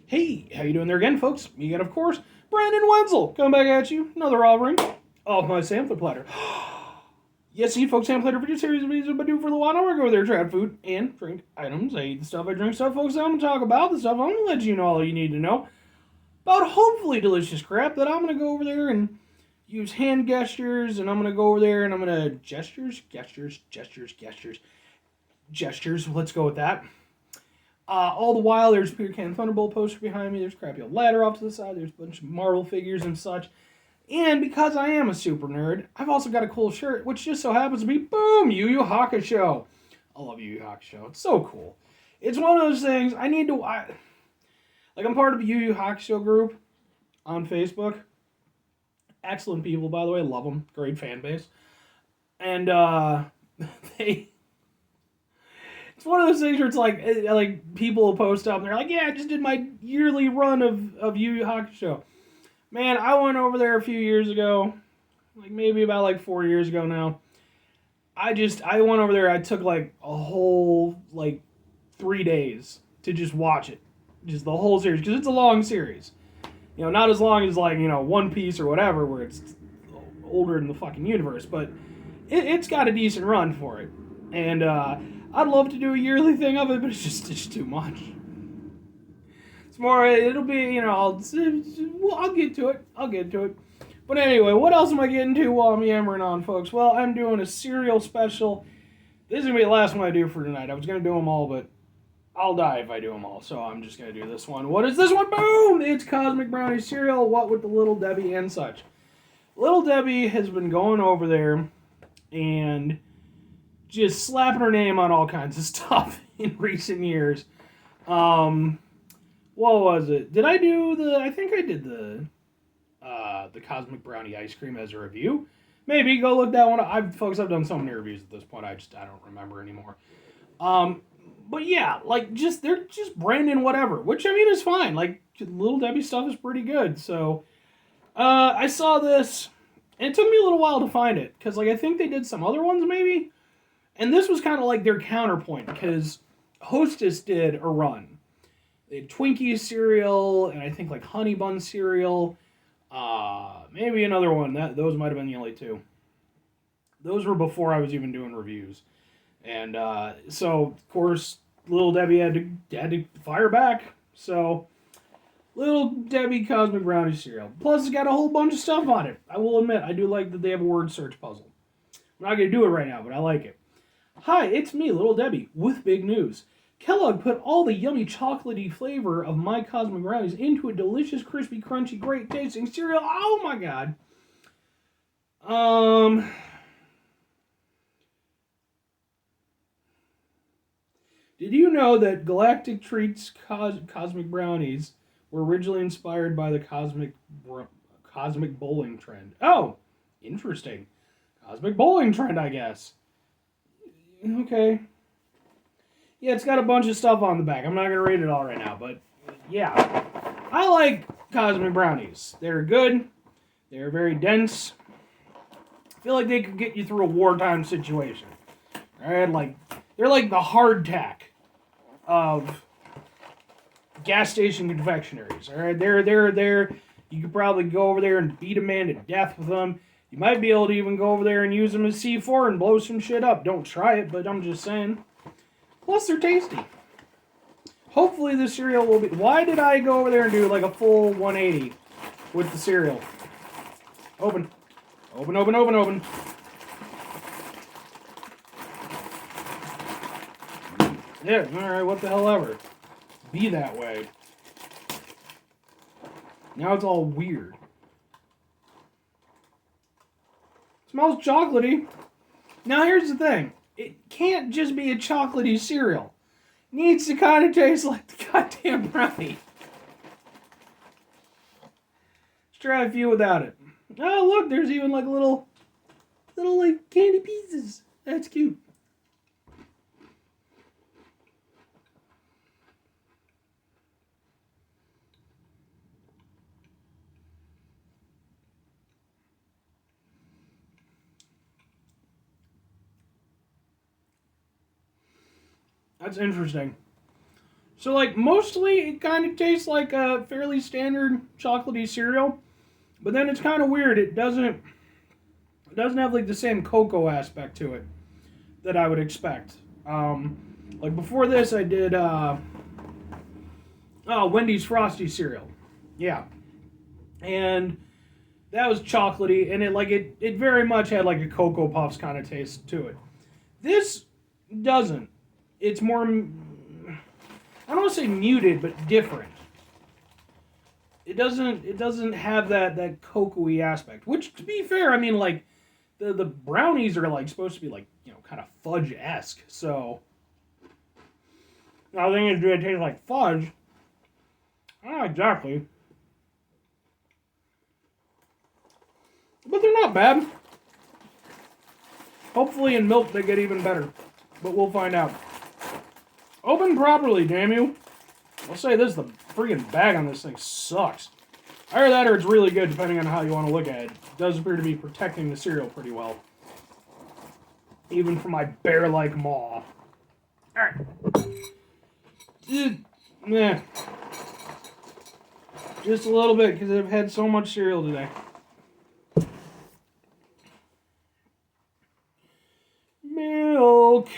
Hey, how you doing there again, folks? Me again, of course, Brandon Wenzel, coming back at you, another offering of my sampler platter. Yes, eat folks, sampler platter video series of videos I do for a little while. I'm gonna go there, try out food and drink items. I eat the stuff I drink, stuff, folks. I'm gonna talk about the stuff. I'm gonna let you know all you need to know about hopefully delicious crap that I'm gonna go over there and use hand gestures, and I'm gonna go over there and I'm gonna gestures. Let's go with that. All the while, there's a Peter Can Thunderbolt poster behind me. There's crappy old ladder off to the side. There's a bunch of Marvel figures and such. And because I am a super nerd, I've also got a cool shirt, which just so happens to be, boom, Yu Yu Hakusho. I love Yu Yu Hakusho. It's so cool. It's one of those things I need to... I'm part of a Yu Yu Hakusho group on Facebook. Excellent people, by the way. Love them. Great fan base. And they... It's one of those things where it's like people will post up and they're like, yeah, I just did my yearly run of Yu Yu Hakusho. Man, I went over there a few years ago, like maybe about like 4 years ago now. I went over there, I took like a whole like 3 days to just watch it. Just the whole series, because it's a long series. You know, not as long as like, One Piece or whatever, where it's older in the fucking universe, but it's got a decent run for it. And I'd love to do a yearly thing of it, but it's too much. It's more, it'll be, I'll get to it. But anyway, what else am I getting to while I'm yammering on, folks? Well, I'm doing a cereal special. This is going to be the last one I do for tonight. I was going to do them all, but I'll die if I do them all, so I'm just going to do this one. What is this one? Boom! It's Cosmic Brownie cereal, what with the Little Debbie and such. Little Debbie has been going over there and just slapping her name on all kinds of stuff in recent years. What was it? I think I did the Cosmic Brownie ice cream as a review. Maybe go look that one up. I've done so many reviews at this point. I don't remember anymore. But yeah, they're just branding whatever, which I mean is fine. Like Little Debbie stuff is pretty good. So I saw this, and it took me a little while to find it because I think they did some other ones maybe. And this was kind of like their counterpoint, because Hostess did a run. They had Twinkies cereal, and I think like Honey Bun cereal. Maybe another one. Those might have been the only two. Those were before I was even doing reviews. And so, of course, Little Debbie had to fire back. So, Little Debbie Cosmic Brownie cereal. Plus, it's got a whole bunch of stuff on it. I will admit, I do like that they have a word search puzzle. I'm not going to do it right now, but I like it. Hi, it's me, Little Debbie, with big news. Kellogg put all the yummy chocolatey flavor of my Cosmic Brownies into a delicious, crispy, crunchy, great tasting cereal. Oh my god. Did you know that Galactic Treats Cosmic Brownies were originally inspired by the cosmic bowling trend? Oh, interesting. Cosmic bowling trend, I guess. Okay. Yeah, it's got a bunch of stuff on the back. I'm not going to read it all right now, but yeah. I like Cosmic Brownies. They're good. They're very dense. I feel like they could get you through a wartime situation. Alright, they're like the hardtack of gas station confectionaries. Alright, they're you could probably go over there and beat a man to death with them. You might be able to even go over there and use them as C4 and blow some shit up. Don't try it, but I'm just saying. Plus, they're tasty. Hopefully, the cereal will be... Why did I go over there and do like a full 180 with the cereal? Open. Open. Yeah, alright, what the hell ever. Be that way. Now it's all weird. Smells chocolatey. Now here's the thing. It can't just be a chocolatey cereal. It needs to kind of taste like the goddamn brownie. Let's try a few without it. Oh, look, there's even like little like candy pieces. That's cute. That's interesting. So, like, mostly it kind of tastes like a fairly standard chocolatey cereal, but then it's kind of weird. It doesn't have like the same cocoa aspect to it that I would expect. Like before this, I did Wendy's Frosty cereal. Yeah, and that was chocolatey, and it very much had like a Cocoa Puffs kind of taste to it. This doesn't. It's more, I don't want to say muted, but different. It doesn't have that cocoa-y aspect. Which, to be fair, I mean, like the brownies are like supposed to be like, kind of fudge-esque. So I think do it taste like fudge? Not exactly. But they're not bad. Hopefully in milk they get even better. But we'll find out. Open properly, damn you. I'll say this, the freaking bag on this thing sucks. Either that or it's really good, depending on how you want to look at it. It does appear to be protecting the cereal pretty well. Even from my bear-like maw. Alright. Meh. Just a little bit, because I've had so much cereal today. Milk.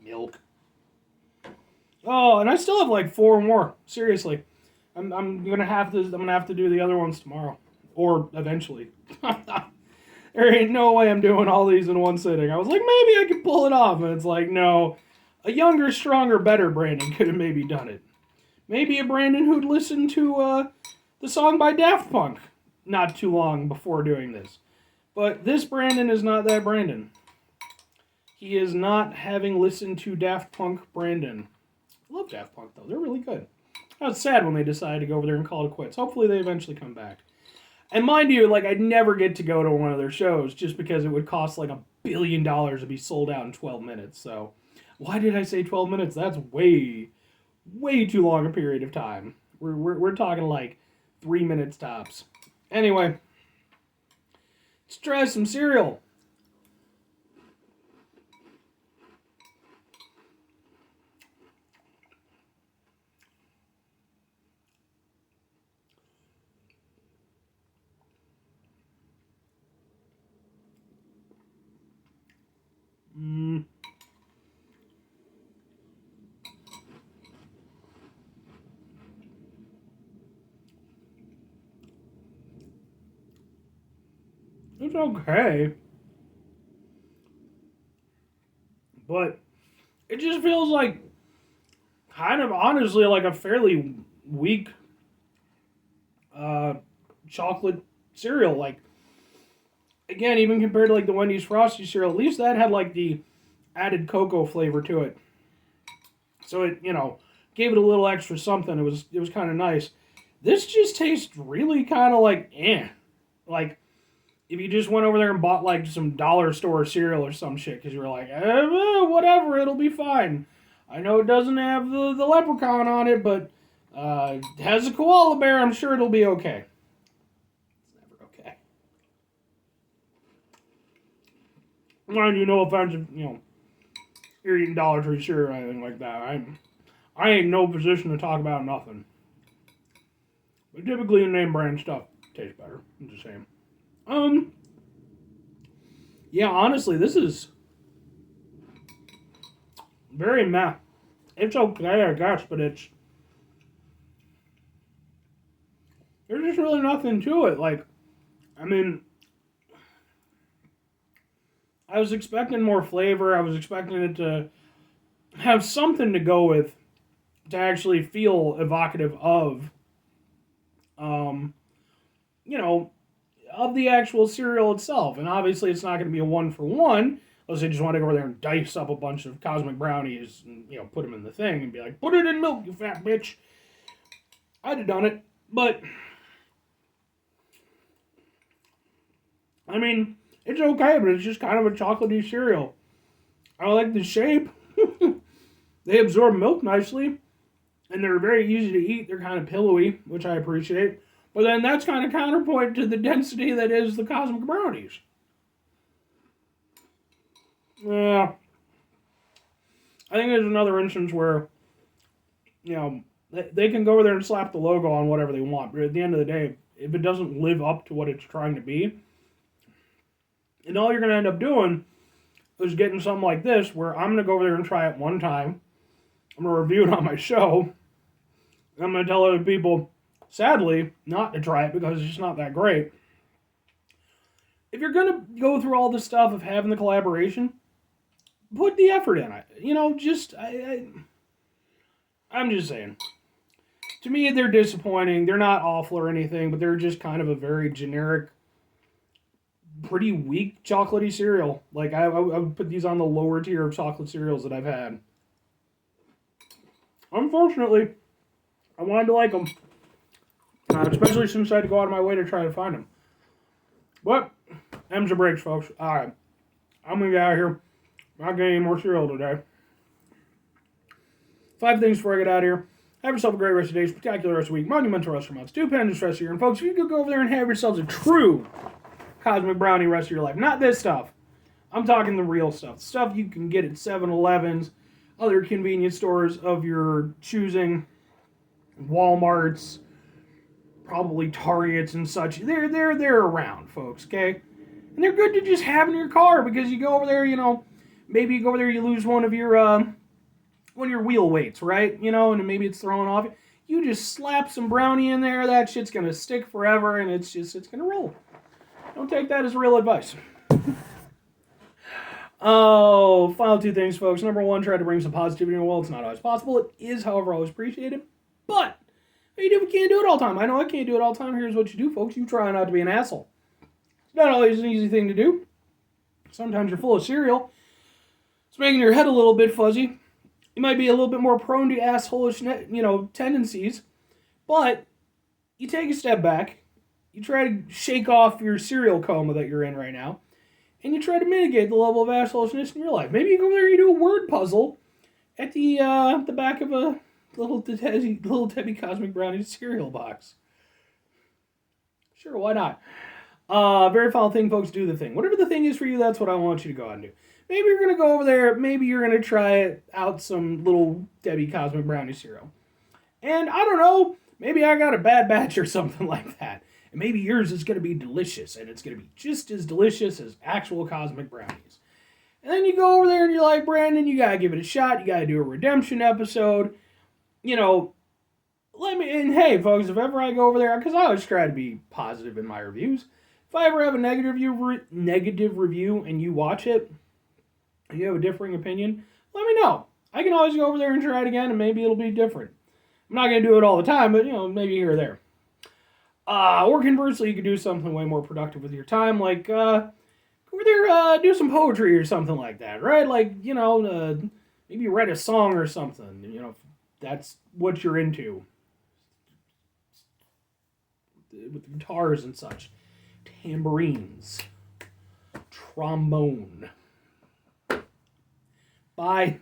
Milk. Oh, and I still have like 4 more. Seriously. I'm gonna have to do the other ones tomorrow. Or eventually. There ain't no way I'm doing all these in one sitting. I was like, maybe I could pull it off, and it's like, no. A younger, stronger, better Brandon could have maybe done it. Maybe a Brandon who'd listened to the song by Daft Punk not too long before doing this. But this Brandon is not that Brandon. He is not having listened to Daft Punk Brandon. I love Daft Punk, though. They're really good. I was sad when they decided to go over there and call it quits. Hopefully they eventually come back. And mind you, like, I'd never get to go to one of their shows just because it would cost like $1 billion to be sold out in 12 minutes. So, why did I say 12 minutes? That's way, way too long a period of time. We're talking like 3 minutes tops. Anyway, let's try some cereal. It's okay. But it just feels like kind of honestly like a fairly weak chocolate cereal. Like, again, even compared to like the Wendy's Frosty cereal, at least that had like the added cocoa flavor to it. So it, gave it a little extra something. It was kind of nice. This just tastes really kind of like Like, if you just went over there and bought like some dollar store cereal or some shit because you were like, whatever, it'll be fine. I know it doesn't have the leprechaun on it, but it has a koala bear. I'm sure it'll be okay. It's never okay. Mind you, no offense if, you're eating Dollar Tree cereal or anything like that. I ain't in no position to talk about nothing. But typically the name brand stuff tastes better. I'm just saying. Yeah, honestly, this is very meh. It's okay, I guess, but there's just really nothing to it. Like, I mean, I was expecting more flavor. I was expecting it to have something to go with to actually feel evocative of, of the actual cereal itself. And obviously it's not going to be a 1-for-1, unless they just want to go over there and dice up a bunch of cosmic brownies and, put them in the thing and be like, put it in milk, you fat bitch. I'd have done it. But, I mean, it's okay, but it's just kind of a chocolatey cereal. I like the shape. They absorb milk nicely. And they're very easy to eat. They're kind of pillowy, which I appreciate. But then that's kind of counterpoint to the density that is the cosmic brownies. Yeah. I think there's another instance where, you know, they can go over there and slap the logo on whatever they want, but at the end of the day, if it doesn't live up to what it's trying to be, and all you're going to end up doing is getting something like this, where I'm going to go over there and try it one time, I'm going to review it on my show, and I'm going to tell other people, sadly, not to try it because it's just not that great. If you're going to go through all this stuff of having the collaboration, put the effort in it. You know, I'm just saying. To me, they're disappointing. They're not awful or anything, but they're just kind of a very generic, pretty weak chocolatey cereal. Like, I would put these on the lower tier of chocolate cereals that I've had. Unfortunately, I wanted to like them. Especially since I had to go out of my way to try to find them. But, M's or breaks, folks. Alright. I'm going to get out of here. Not getting any more cereal today. 5 things before I get out of here. Have yourself a great rest of the day, spectacular rest of the week, monumental rest of your months, stupendous rest of your year. And folks, if you could go over there and have yourselves a true cosmic brownie rest of your life, not this stuff. I'm talking the real stuff. Stuff you can get at 7-Elevens, other convenience stores of your choosing, Walmarts, probably Targets and such. They're around, folks, okay? And they're good to just have in your car because you go over there, you know, maybe you go over there, you lose one of your wheel weights, right? You know, and maybe it's thrown off. You just slap some brownie in there, that shit's gonna stick forever, and it's gonna roll. Don't take that as real advice. Oh, final 2 things, folks. Number 1, try to bring some positivity in the world. It's not always possible. It is, however, always appreciated. But we can't do it all the time. I know I can't do it all the time. Here's what you do, folks. You try not to be an asshole. It's not always an easy thing to do. Sometimes you're full of cereal. It's making your head a little bit fuzzy. You might be a little bit more prone to assholish, tendencies. But you take a step back. You try to shake off your cereal coma that you're in right now. And you try to mitigate the level of assholishness in your life. Maybe you go there and you do a word puzzle at the back of a little Debbie Cosmic Brownie cereal box. Sure, why not? Very final thing, folks, do the thing. Whatever the thing is for you, that's what I want you to go out and do. Maybe you're going to go over there, maybe you're going to try out some little Debbie Cosmic Brownie cereal. And I don't know, maybe I got a bad batch or something like that. And maybe yours is going to be delicious, and it's going to be just as delicious as actual Cosmic Brownies. And then you go over there and you're like, Brandon, you got to give it a shot. You got to do a redemption episode. You know, and hey, folks, if ever I go over there, because I always try to be positive in my reviews. If I ever have a negative review and you watch it, and you have a differing opinion, let me know. I can always go over there and try it again, and maybe it'll be different. I'm not going to do it all the time, but, maybe here or there. Or conversely, you could do something way more productive with your time, like, go over there, do some poetry or something like that, right? Like, maybe write a song or something, if that's what you're into. With guitars and such. Tambourines. Trombone. Bye.